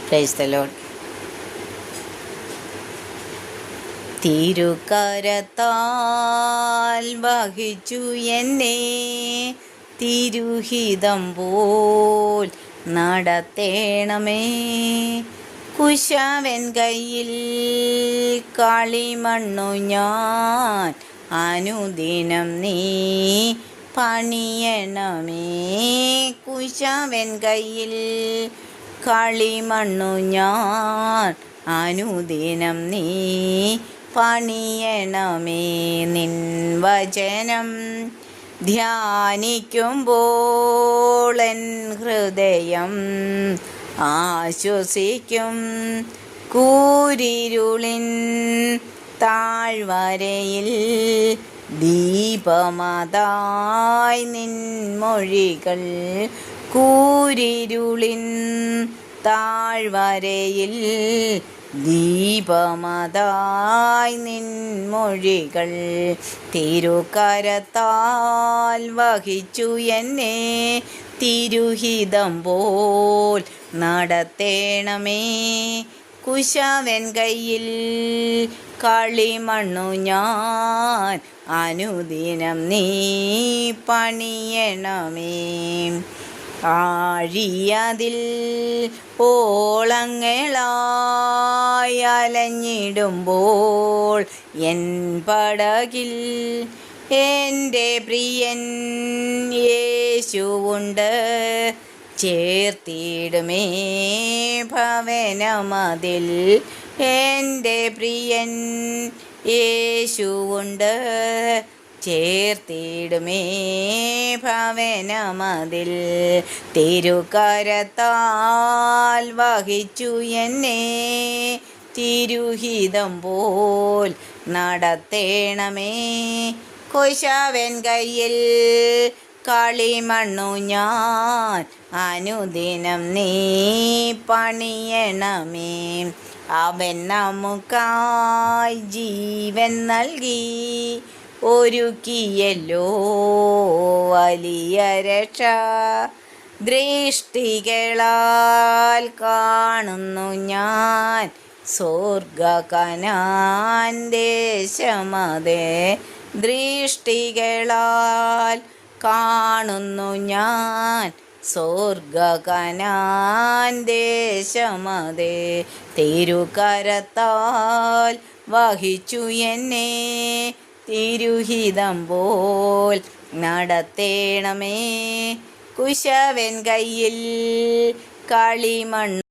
Praise the Lord. തിരുക്കരത്താൽ വഹിച്ചു എന്നെ തിരുഹിതം പോൽ നടത്തേണമേ. കുശവൻ കയ്യിൽ കളിമണ്ണു ഞാൻ അനുദിനം നീ പണിയണമേ. കുശവൻ കയ്യിൽ കളിമണ്ണു ഞാൻ അനുദിനം നീ പണിയണമേ. നിൻ വചനം ധ്യാനിക്കുമ്പോൾ എൻ ഹൃദയം ആശ്വസിക്കും. കൂരിരുളിൻ താഴ്വരയിൽ ദീപമതായി നിൻ മൊഴികൾ. കൂരിരുളിൻ താഴ്വരയിൽ ദീപമതായി നിൻ മൊഴികൾ. തിരുക്കരത്താൽ വഹിച്ചു എന്നെ തിരുഹിതം പോൽ നടത്തേണമേ. കുശവൻ കയ്യിൽ കളിമണ്ണു ഞാൻ അനുദിനം നീ പണിയണമേ. ആഴിയതിൽ ഓളങ്ങളായി അലഞ്ഞിടുമ്പോൾ എൻ പടകിൽ എൻ്റെ പ്രിയൻ യേശുവുണ്ട്. ചേർത്തിടുമേ ഭവനമതിൽ എൻ്റെ പ്രിയൻ യേശുവുണ്ട്. ചേർത്തിടുമേ ഭവനമതിൽ. തിരുക്കരത്താൽ വഹിച്ചു എന്നെ തിരുഹിതം പോൽ നടത്തേണമേ. കുശവൻ കയ്യിൽ കളിമണ്ണു ഞാൻ അനുദിനം നീ പണിയണമേ. അവൻ നമുക്കായി ജീവൻ നൽകി ഒരുക്കിയല്ലോ വലിയ രക്ഷ. ദൃഷ്ടികളാൽ കാണുന്നു ഞാൻ സ്വർഗ കനാൻ ദേശമതേ. ദൃഷ്ടികളാൽ കാണുന്നു ഞാൻ സ്വർഗ കനാൻ ദേശമതേ. തിരുക്കരത്താൽ വഹിച്ചു എന്നെ തിരുഹിതം പോൽ നടത്തേണമേ. കുശവൻ കയ്യിൽ കളിമണ്ണ്